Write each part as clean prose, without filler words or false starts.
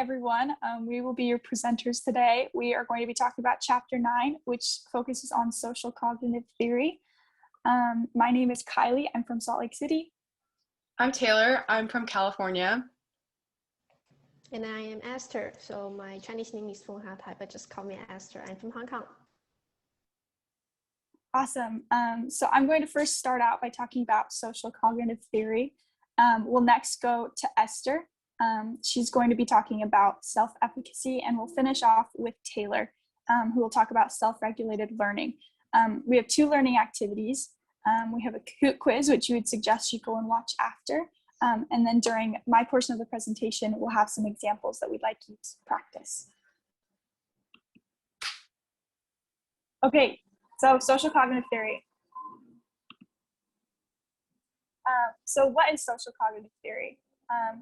everyone. We will be your presenters today. We are going to be talking about Chapter 9, which focuses on social cognitive theory. My name is Kylee. I'm from Salt Lake City. I'm Taylor. I'm from California. And I am Esther. So my Chinese name is Fung, but just call me Esther. I'm from Hong Kong. Awesome. So I'm going to first start out by talking about social cognitive theory. We'll next go to Esther. She's going to be talking about self-efficacy, and we'll finish off with Taylor, who will talk about self-regulated learning. We have 2 learning activities. We have a Kahoot quiz, which you would suggest you go and watch after. And then during my portion of the presentation, we'll have some examples that we'd like you to practice. Okay, so social cognitive theory. So what is social cognitive theory?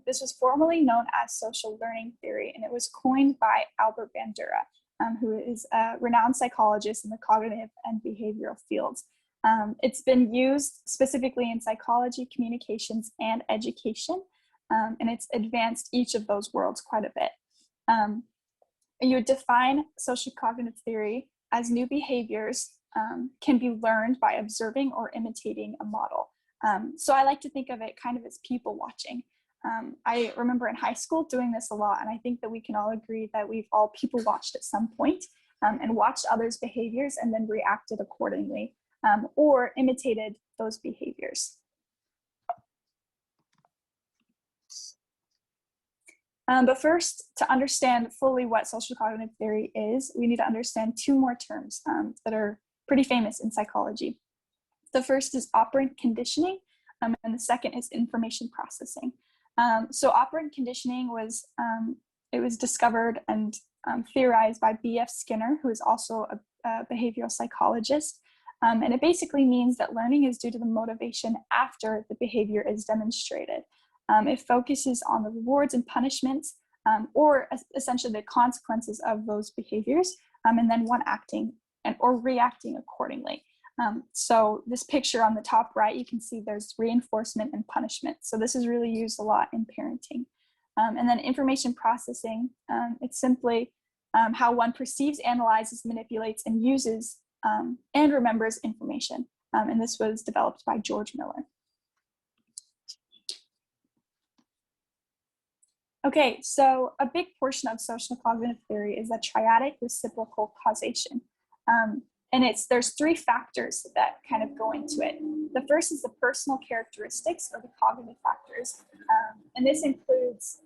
This was formerly known as social learning theory, and it was coined by Albert Bandura, who is a renowned psychologist in the cognitive and behavioral fields. It's been used specifically in psychology, communications, and education, and it's advanced each of those worlds quite a bit. You would define social cognitive theory as new behaviors can be learned by observing or imitating a model. So I like to think of it kind of as people watching. I remember in high school doing this a lot, and I think that we can all agree that we've all people watched at some point and watched others' behaviors and then reacted accordingly, or imitated those behaviors. But first, to understand fully what social cognitive theory is, we need to understand 2 more terms that are pretty famous in psychology. The first is operant conditioning, and the second is information processing. So operant conditioning was, it was discovered and theorized by B.F. Skinner, who is also a behavioral psychologist. And it basically means that learning is due to the motivation after the behavior is demonstrated. It focuses on the rewards and punishments, or essentially the consequences of those behaviors, and then one acting or reacting accordingly. So this picture on the top right, you can see there's reinforcement and punishment. So this is really used a lot in parenting. And then information processing, it's simply how one perceives, analyzes, manipulates, and uses and remembers information. And this was developed by George Miller. Okay, so a big portion of social cognitive theory is the triadic reciprocal causation. And there's 3 factors that kind of go into it. The first is the personal characteristics, or the cognitive factors. And this includes,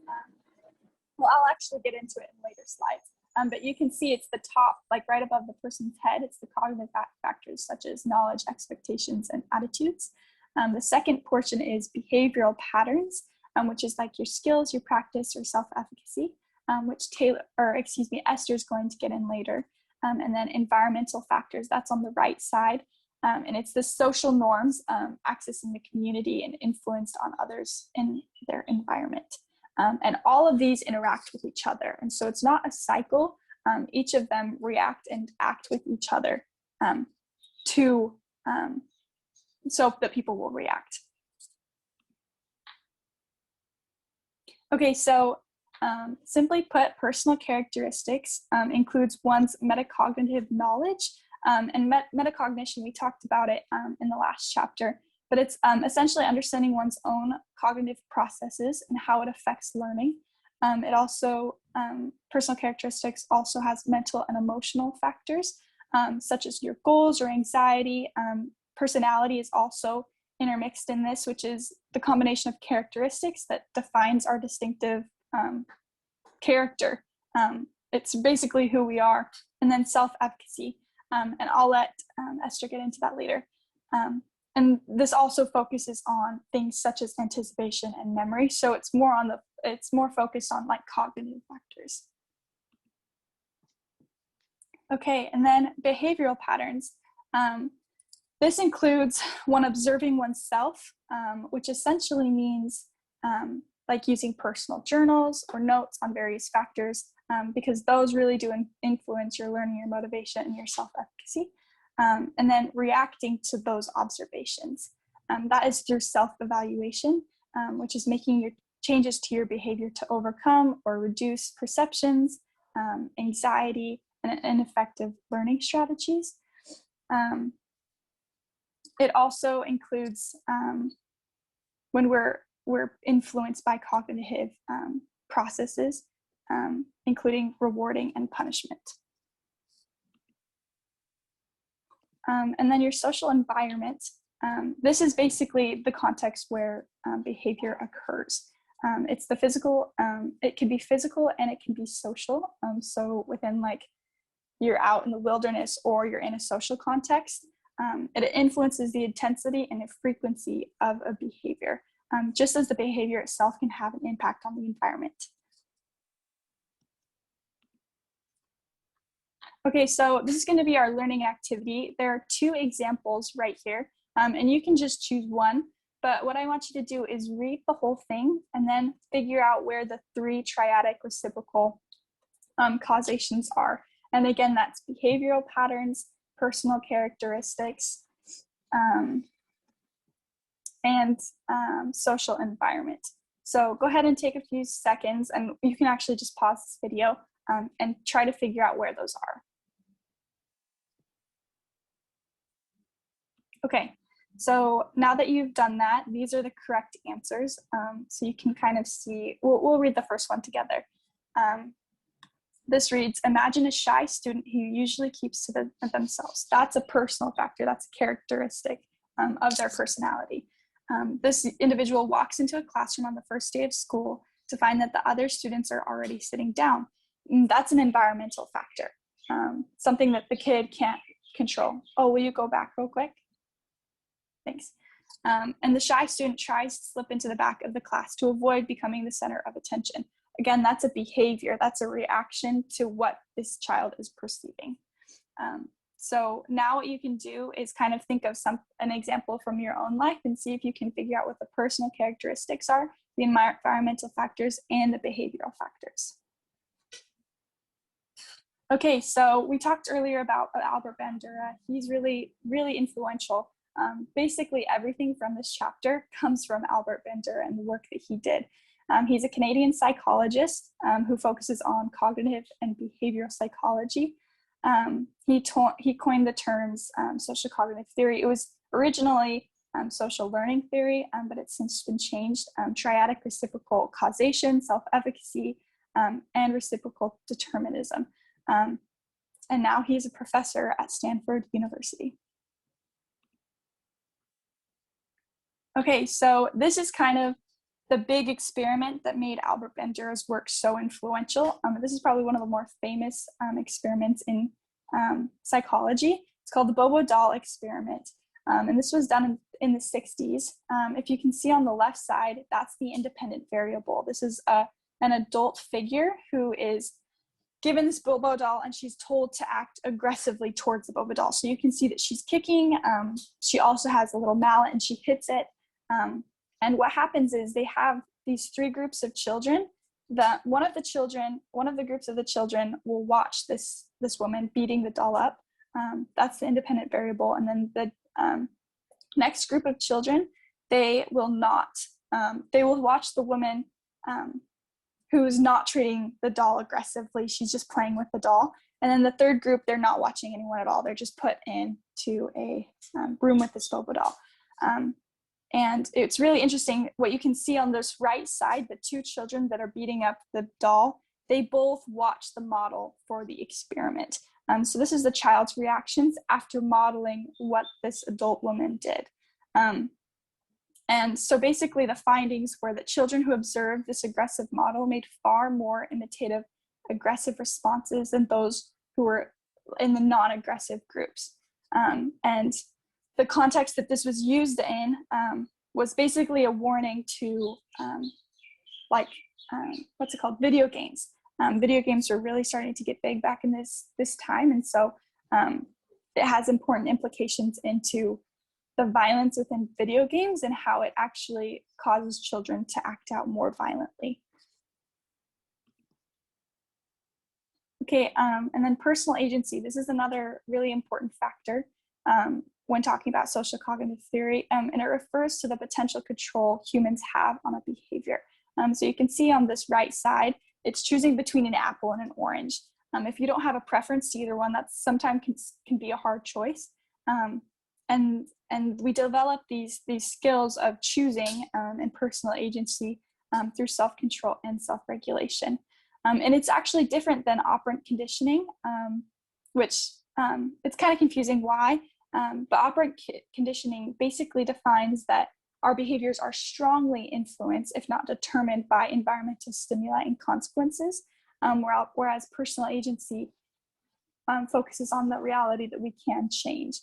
well, I'll actually get into it in later slides. But you can see it's the top, like right above the person's head, it's the cognitive factors such as knowledge, expectations, and attitudes. The second portion is behavioral patterns, which is like your skills, your practice, or self-efficacy, which Esther is going to get in later. And then environmental factors, that's on the right side. And it's the social norms, accessing the community and influence on others in their environment. And all of these interact with each other. And so it's not a cycle. Each of them react and act with each other so that people will react. Okay, so simply put, personal characteristics includes one's metacognitive knowledge, and metacognition, we talked about it in the last chapter, but it's essentially understanding one's own cognitive processes and how it affects learning. It also, personal characteristics also has mental and emotional factors, such as your goals or anxiety. Personality is also intermixed in this, which is the combination of characteristics that defines our distinctive character. It's basically who we are. And then self-efficacy, and I'll let Esther get into that later. And this also focuses on things such as anticipation and memory. So it's more focused on like cognitive factors. Okay, and then behavioral patterns. This includes one observing oneself, which essentially means like using personal journals or notes on various factors, because those really do influence your learning, your motivation, and your self-efficacy. And then reacting to those observations. That is through self-evaluation, which is making changes to your behavior to overcome or reduce perceptions, anxiety, and ineffective learning strategies. It also includes when we're influenced by cognitive processes, including rewarding and punishment. And then your social environment. This is basically the context where behavior occurs. It's the physical, it can be physical and it can be social. So within, like, you're out in the wilderness or you're in a social context, it influences the intensity and the frequency of a behavior, just as the behavior itself can have an impact on the environment. Okay, so this is going to be our learning activity. There are 2 examples right here, and you can just choose one. But what I want you to do is read the whole thing and then figure out where the 3 triadic reciprocal causations are. And again, that's behavioral patterns, personal characteristics, and social environment. So go ahead and take a few seconds, and you can actually just pause this video and try to figure out where those are. Okay, so now that you've done that, these are the correct answers. So you can kind of see, we'll read the first one together. This reads, imagine a shy student who usually keeps to themselves. That's a personal factor, that's a characteristic of their personality. This individual walks into a classroom on the first day of school to find that the other students are already sitting down. That's an environmental factor, something that the kid can't control. Oh, will you go back real quick? Thanks. And the shy student tries to slip into the back of the class to avoid becoming the center of attention. Again, that's a behavior, that's a reaction to what this child is perceiving. So now what you can do is kind of think of an example from your own life and see if you can figure out what the personal characteristics are, the environmental factors, and the behavioral factors. Okay, so we talked earlier about Albert Bandura. He's really, really influential. Basically everything from this chapter comes from Albert Bandura and the work that he did. He's a Canadian psychologist who focuses on cognitive and behavioral psychology. He coined the terms social cognitive theory. It was originally social learning theory, but it's since been changed. Triadic reciprocal causation, self-efficacy, and reciprocal determinism. And now he's a professor at Stanford University. Okay, so this is kind of the big experiment that made Albert Bandura's work so influential. This is probably one of the more famous experiments in psychology. It's called the Bobo doll experiment. And this was done in the 60s. If you can see on the left side, that's the independent variable. This is an adult figure who is given this Bobo doll and she's told to act aggressively towards the Bobo doll. So you can see that she's kicking. She also has a little mallet and she hits it. And what happens is they have these 3 groups of children. One of the groups of the children will watch this woman beating the doll up. That's the independent variable. And then the next group of children, they will not. They will watch the woman who's not treating the doll aggressively. She's just playing with the doll. And then the third group, they're not watching anyone at all. They're just put into a room with this Bobo doll. And it's really interesting what you can see on this right side, the 2 children that are beating up the doll, they both watch the model for the experiment. So this is the child's reactions after modeling what this adult woman did. And so basically the findings were that children who observed this aggressive model made far more imitative aggressive responses than those who were in the non-aggressive groups. And the context that this was used in was basically a warning to what's it called? Video games. Video games are really starting to get big back in this time. And so it has important implications into the violence within video games and how it actually causes children to act out more violently. Okay, and then personal agency. This is another really important factor when talking about social cognitive theory, and it refers to the potential control humans have on a behavior. So you can see on this right side, it's choosing between an apple and an orange. If you don't have a preference to either one, that sometimes can be a hard choice. And we develop these skills of choosing and personal agency through self-control and self-regulation. And it's actually different than operant conditioning, which it's kind of confusing why, but operant conditioning basically defines that our behaviors are strongly influenced, if not determined, by environmental stimuli and consequences, whereas personal agency focuses on the reality that we can change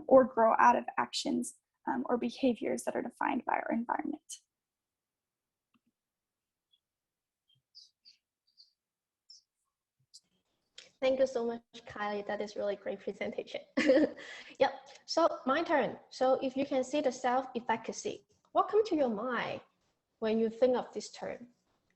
or grow out of actions or behaviors that are defined by our environment. Thank you so much, Kylie. That is really great presentation. Yep. So my turn. So if you can see the self-efficacy, what comes to your mind when you think of this term?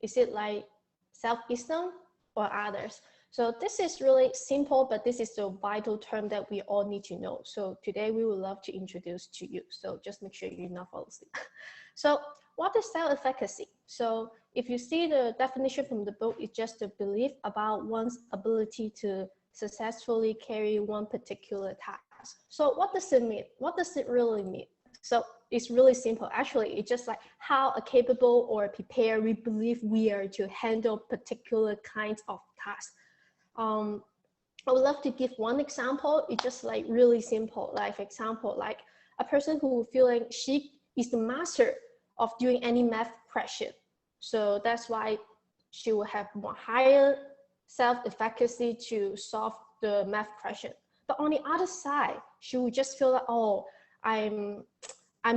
Is it like self-esteem or others? So this is really simple, but this is the vital term that we all need to know. So today we would love to introduce to you. So just make sure you're not falling asleep. So what is self-efficacy? So if you see the definition from the book, it's just a belief about one's ability to successfully carry one particular task. So what does it mean? What does it really mean? So it's really simple. Actually, it's just like how capable or prepared we believe we are to handle particular kinds of tasks. I would love to give one example. It's just like really simple. Like for example, like a person who feeling she is the master of doing any math question. So that's why she will have more higher self-efficacy to solve the math question. But on the other side, she will just feel like, oh, I'm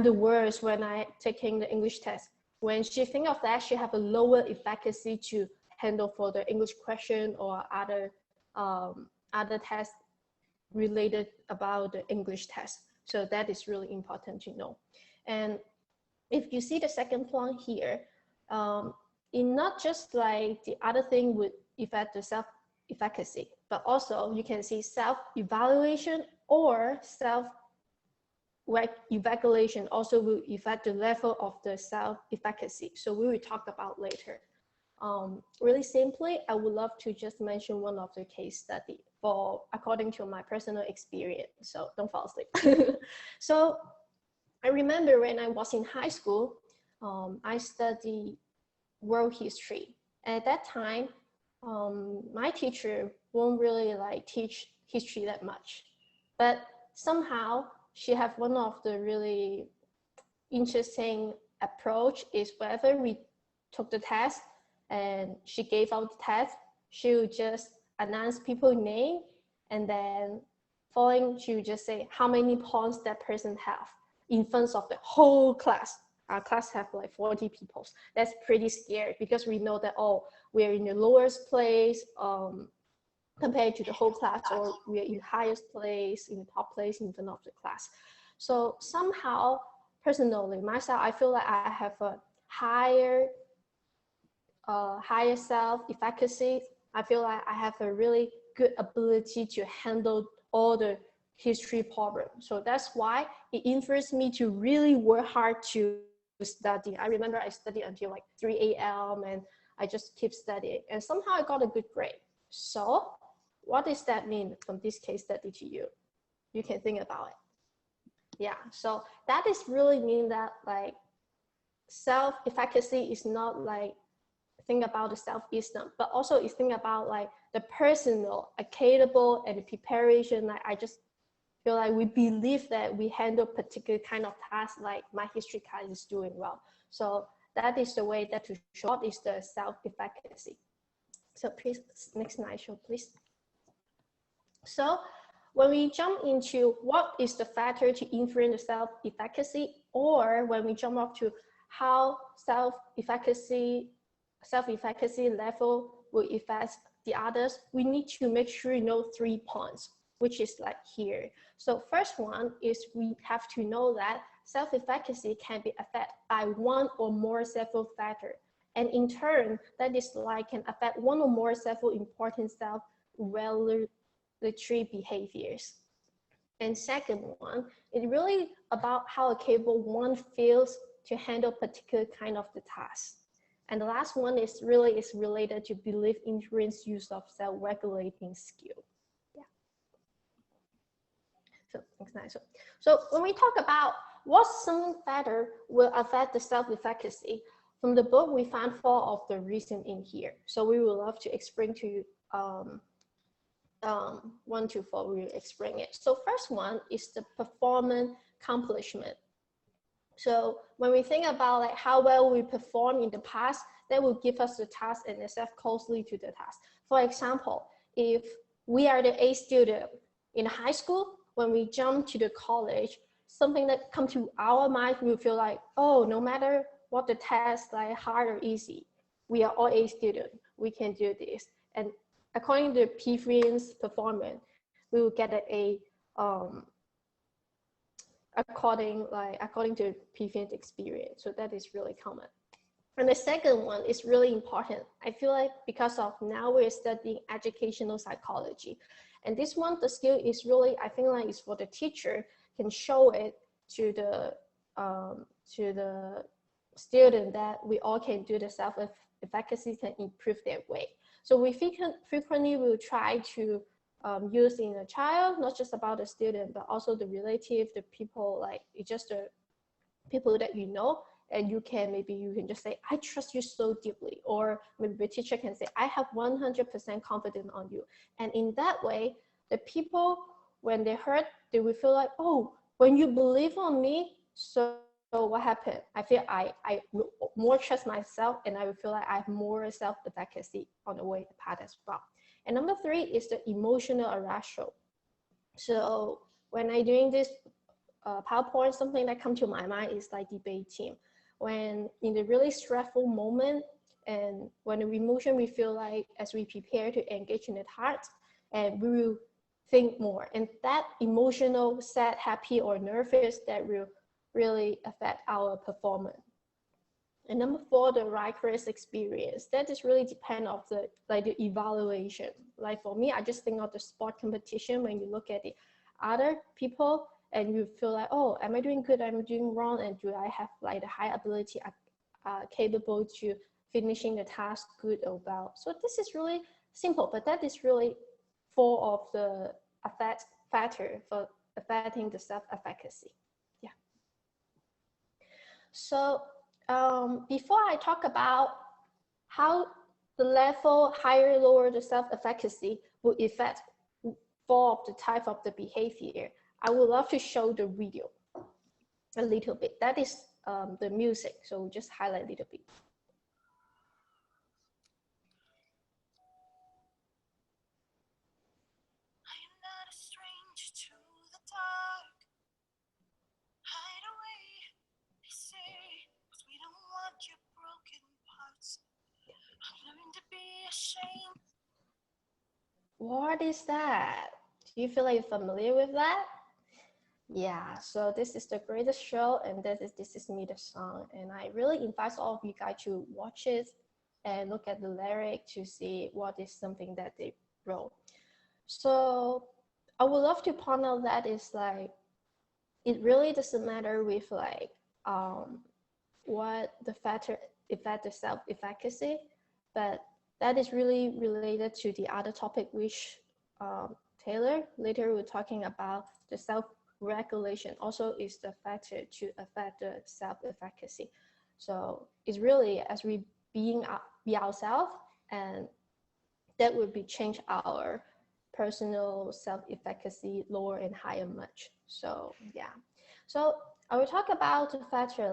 the worst when I taking the English test. When she think of that, she have a lower efficacy to handle for the English question or other tests related about the English test. So that is really important to know. And if you see the second point here, in not just like the other thing would affect the self-efficacy, but also you can see self-evaluation or self-evaluation also will affect the level of the self-efficacy. So we will talk about later. Really simply, I would love to just mention one of the case study for according to my personal experience. So don't fall asleep. So I remember when I was in high school, I studied world history. At that time, my teacher won't really like teach history that much, but somehow she have one of the really interesting approach is whenever we took the test and she gave out the test, she would just announce people's name, and then following she would just say how many points that person have in front of the whole class. Our class have like 40 people. That's pretty scary because we know that, oh, we're in the lowest place compared to the whole class, or we're in the highest place, in the top place in front of the class. So somehow, personally, myself, I feel like I have a higher self-efficacy. I feel like I have a really good ability to handle all the history problems. So that's why it influenced me to really work hard to study. I remember I studied until like 3 a.m. and I just keep studying, and somehow I got a good grade. So what does that mean from this case study to you? You can think about it. Yeah, so that is really mean that like self-efficacy is not like think about the self-esteem, but also is think about like the personal, capable and the preparation. Like I just feel like we believe that we handle particular kind of tasks, like my history class is doing well. So that is the way that to show up is the self-efficacy. So please, next slide show, please. So when we jump into what is the factor to influence the self-efficacy, or when we jump up to how self-efficacy level will affect the others, we need to make sure you know 3 points, which is like here. So first one is we have to know that self-efficacy can be affected by one or more several factors. And in turn, that is like can affect one or more several important self-regulatory behaviors. And second one, it's really about how capable one feels to handle particular kind of the task. And the last one is related to belief influence use of self-regulating skill. Yeah. So next slide. So when we talk about what some factor will affect the self-efficacy, from the book we found 4 of the reason in here. So we would love to explain to you 1 to 4. We will explain it. So first one is the performance accomplishment. So when we think about like how well we perform in the past, that will give us the task and accept closely to the task. For example, if we are the A student in high school, when we jump to the college, something that comes to our mind, we feel like, oh, no matter what the test, like hard or easy, we are all A student. We can do this. And according to preference performance, we will get a according to previous experience. So that is really common. And the second one is really important. I feel like because of now we're studying educational psychology, and this one, the skill is really, I think like it's for the teacher can show it to the student that we all can do the self-efficacy can improve their way. So we frequently will try to use in a child, not just about the student, but also the relative, the people, like it's just the people that you know, and you can just say, I trust you so deeply, or maybe the teacher can say, I have 100% confidence on you. And in that way, the people, when they heard, they will feel like, oh, when you believe on me, so what happened? I feel I more trust myself, and I will feel like I have more self-efficacy on the way path as well. And number 3 is the emotional arousal. So when I doing this PowerPoint, something that comes to my mind is like debate team. When in the really stressful moment, and when the emotion we feel like as we prepare to engage in the task, and we will think more. And that emotional, sad, happy, or nervous, that will really affect our performance. And number 4, the rigorous experience. That is really depend on the evaluation. Like for me, I just think of the sport competition. When you look at the other people and you feel like, oh, am I doing good? Am I doing wrong? And do I have like the high ability capable to finishing the task good or well? So this is really simple, but that is really 4 of the factor for affecting the self-efficacy. Yeah. So before I talk about how the level higher, lower the self-efficacy will affect 4 of the type of the behavior, I would love to show the video a little bit. That is the music. So we'll just highlight a little bit. What is that? Do you feel like you're familiar with that? Yeah, so this is the greatest show, and this is me, the song, and I really invite all of you guys to watch it and look at the lyric to see what is something that they wrote. So I would love to point out that it's like it really doesn't matter with like what the factor affect the self-efficacy, but that is really related to the other topic which Taylor later we're talking about. The self-regulation also is the factor to affect the self-efficacy. So it's really as we be ourselves, and that would be change our personal self-efficacy lower and higher much. So yeah, so I will talk about the factor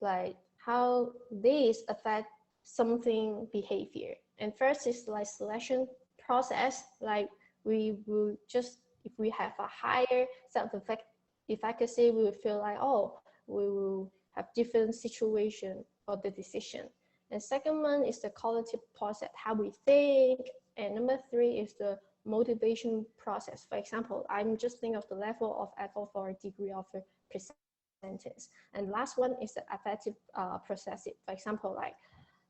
like how these affect something behavior. And first is like selection process. Like we will just, if we have a higher self-efficacy, we will feel like, oh, we will have different situation for the decision. And second one is the cognitive process, how we think. And number 3 is the motivation process. For example, I'm just thinking of the level of effort for a degree of a percentage. And last one is the affective process. For example, like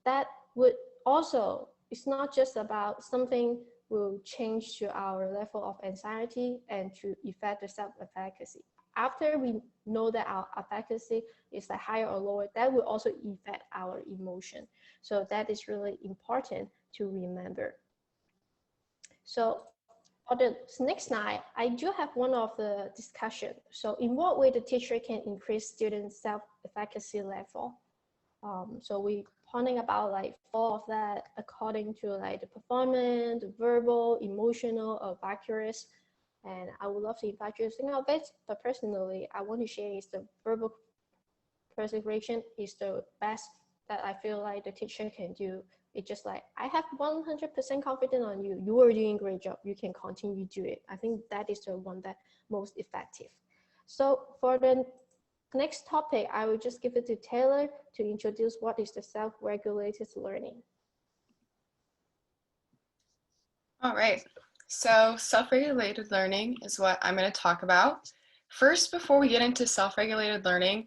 that would also, it's not just about something will change to our level of anxiety and to affect the self-efficacy. after we know that our efficacy is like higher or lower, that will also affect our emotion. So that is really important to remember. So for the next slide, I do have one of the discussion. So in what way the teacher can increase students' self-efficacy level? So we pointing about like 4 of that according to like the performance, the verbal, emotional, or vicarious. And I would love to invite you to think of it, but personally, I want to share is the verbal perseveration is the best that I feel like the teacher can do. It's just like, I have 100% confidence on you. You are doing a great job. You can continue to do it. I think that is the one that most effective. So for the next topic, I will just give it to Taylor to introduce what is the self-regulated learning. All right, so self-regulated learning is what I'm going to talk about. First, before we get into self-regulated learning,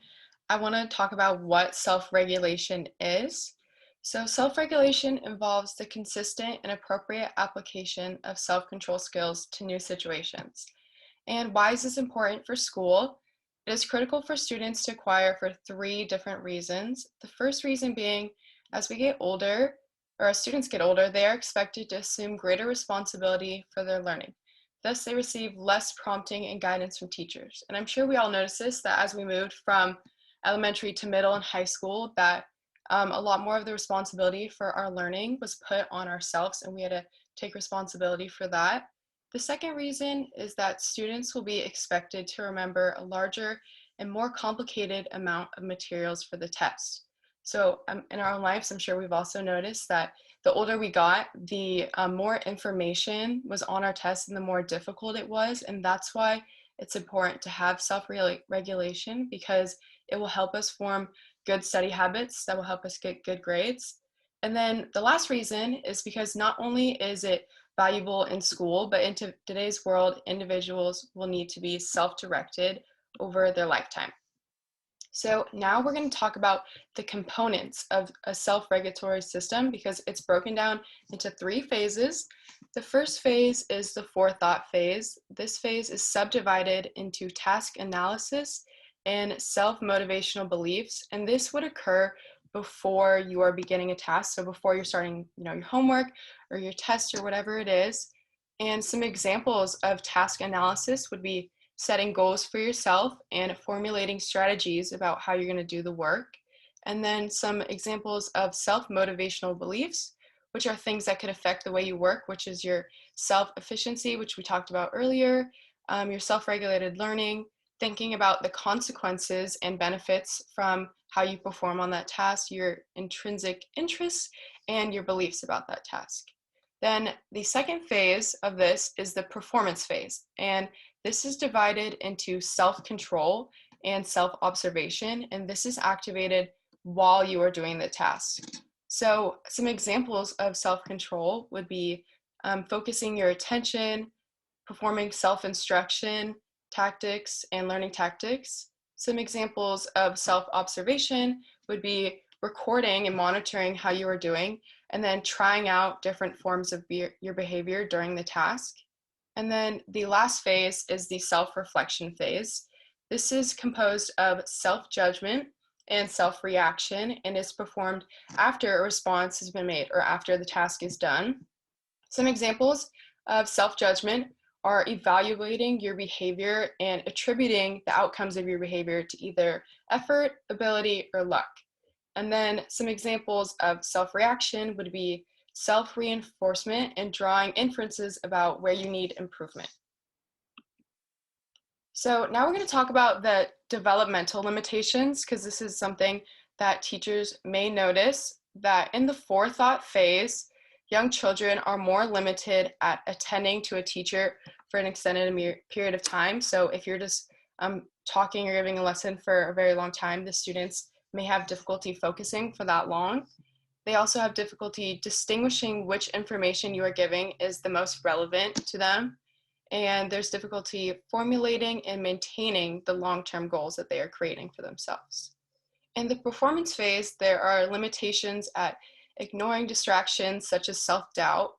I want to talk about what self-regulation is. So self-regulation involves the consistent and appropriate application of self-control skills to new situations. And why is this important for school? It is critical for students to acquire for 3 different reasons. The first reason being, as we get older, or as students get older, they are expected to assume greater responsibility for their learning. Thus, they receive less prompting and guidance from teachers. And I'm sure we all noticed this, that as we moved from elementary to middle and high school, that a lot more of the responsibility for our learning was put on ourselves, and we had to take responsibility for that. The second reason is that students will be expected to remember a larger and more complicated amount of materials for the test. So in our own lives, I'm sure we've also noticed that the older we got, the more information was on our test and the more difficult it was. And that's why it's important to have self-regulation, because it will help us form good study habits that will help us get good grades. And then the last reason is because not only is it valuable in school, but in today's world, individuals will need to be self-directed over their lifetime. So now we're going to talk about the components of a self-regulatory system, because it's broken down into 3 phases. The first phase is the forethought phase. This phase is subdivided into task analysis and self-motivational beliefs, and this would occur before you are beginning a task, so before you're starting, your homework or your test or whatever it is. And some examples of task analysis would be setting goals for yourself and formulating strategies about how you're going to do the work. And then some examples of self-motivational beliefs, which are things that could affect the way you work, which is your self-efficiency, which we talked about earlier, your self-regulated learning, thinking about the consequences and benefits from how you perform on that task, your intrinsic interests, and your beliefs about that task. Then the second phase of this is the performance phase, and this is divided into self-control and self-observation, and this is activated while you are doing the task. So some examples of self-control would be focusing your attention, performing self-instruction tactics and learning tactics. Some examples of self-observation would be recording and monitoring how you are doing, and then trying out different forms of your behavior during the task. And then the last phase is the self-reflection phase. This is composed of self-judgment and self-reaction, and is performed after a response has been made or after the task is done. Some examples of self-judgment are evaluating your behavior and attributing the outcomes of your behavior to either effort, ability, or luck. And then some examples of self-reaction would be self-reinforcement and drawing inferences about where you need improvement. So now we're going to talk about the developmental limitations, because this is something that teachers may notice, that in the forethought phase, young children are more limited at attending to a teacher for an extended period of time. So if you're just talking or giving a lesson for a very long time, the students may have difficulty focusing for that long. They also have difficulty distinguishing which information you are giving is the most relevant to them. And there's difficulty formulating and maintaining the long-term goals that they are creating for themselves. In the performance phase, there are limitations at ignoring distractions such as self-doubt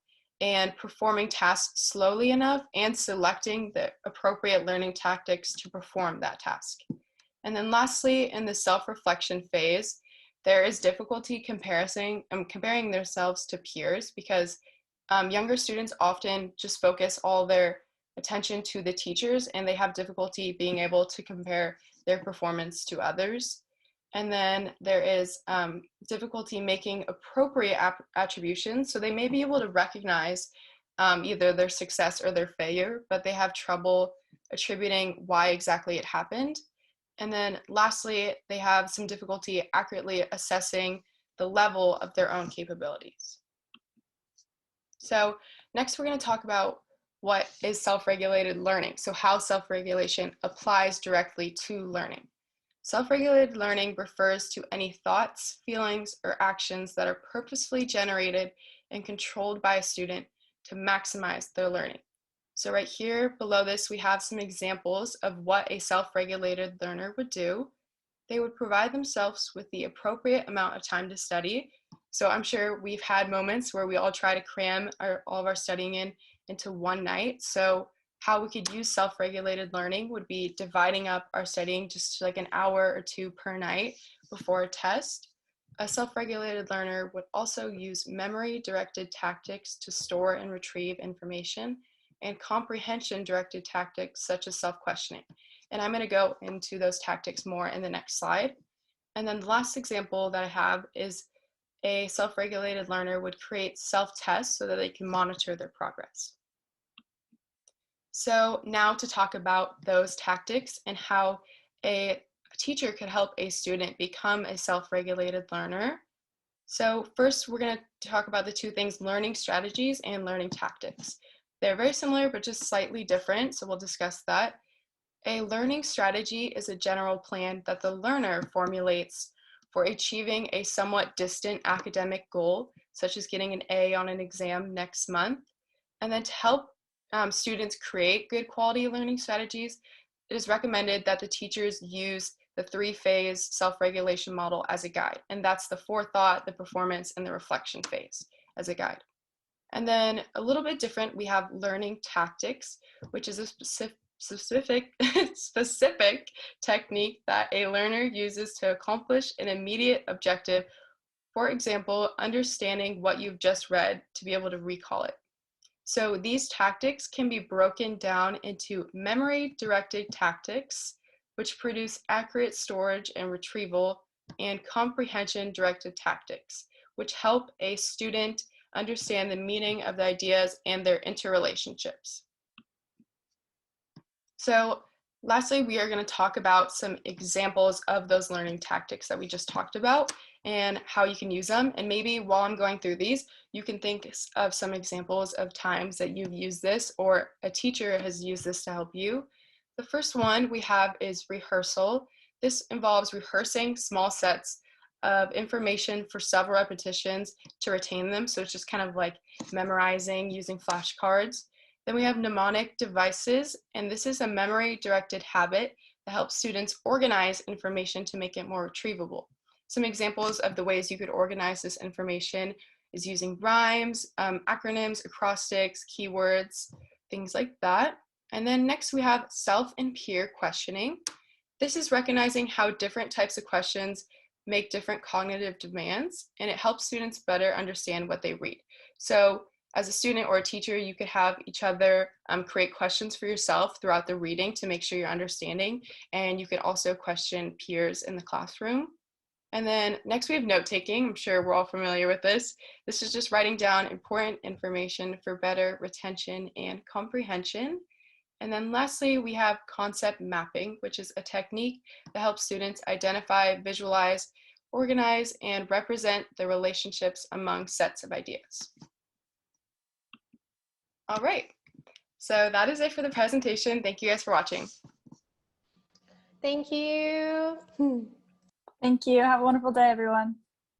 and performing tasks slowly enough, and selecting the appropriate learning tactics to perform that task. And then lastly, in the self-reflection phase, there is difficulty comparing themselves to peers, because younger students often just focus all their attention to the teachers, and they have difficulty being able to compare their performance to others. And then there is difficulty making appropriate attributions. So they may be able to recognize either their success or their failure, but they have trouble attributing why exactly it happened. And then lastly, they have some difficulty accurately assessing the level of their own capabilities. So next we're going to talk about what is self-regulated learning. So how self-regulation applies directly to learning. Self-regulated learning refers to any thoughts, feelings, or actions that are purposefully generated and controlled by a student to maximize their learning. So right here below this, we have some examples of what a self-regulated learner would do. They would provide themselves with the appropriate amount of time to study. So I'm sure we've had moments where we all try to cram all of our studying into one night. So how we could use self-regulated learning would be dividing up our studying just like an hour or two per night before a test. A self-regulated learner would also use memory-directed tactics to store and retrieve information, and comprehension-directed tactics such as self-questioning. And I'm going to go into those tactics more in the next slide. And then the last example that I have is a self-regulated learner would create self-tests so that they can monitor their progress. So now to talk about those tactics and how a teacher could help a student become a self-regulated learner. So first, we're going to talk about the two things, learning strategies and learning tactics. They're very similar, but just slightly different, so we'll discuss that. A learning strategy is a general plan that the learner formulates for achieving a somewhat distant academic goal, such as getting an A on an exam next month. And then to help students create good quality learning strategies, it is recommended that the teachers use the three-phase self-regulation model as a guide. And that's the forethought, the performance, and the reflection phase as a guide. And then a little bit different, we have learning tactics, which is a specific technique that a learner uses to accomplish an immediate objective. For example, understanding what you've just read to be able to recall it. So these tactics can be broken down into memory-directed tactics, which produce accurate storage and retrieval, and comprehension-directed tactics, which help a student understand the meaning of the ideas and their interrelationships. So lastly, we are going to talk about some examples of those learning tactics that we just talked about and how you can use them. And maybe while I'm going through these, you can think of some examples of times that you've used this or a teacher has used this to help you. The first one we have is rehearsal. This involves rehearsing small sets of information for several repetitions to retain them. So it's just kind of like memorizing using flashcards. Then we have mnemonic devices, and this is a memory-directed habit that helps students organize information to make it more retrievable. Some examples of the ways you could organize this information is using rhymes, acronyms, acrostics, keywords, things like that. And then next we have self and peer questioning. This is recognizing how different types of questions make different cognitive demands, and it helps students better understand what they read. So as a student or a teacher, you could have each other create questions for yourself throughout the reading to make sure you're understanding, and you could also question peers in the classroom. And then next we have note-taking. I'm sure we're all familiar with this. This is just writing down important information for better retention and comprehension. And then lastly, we have concept mapping, which is a technique that helps students identify, visualize, organize, and represent the relationships among sets of ideas. All right, so that is it for the presentation. Thank you guys for watching. Thank you. Thank you. Have a wonderful day, everyone.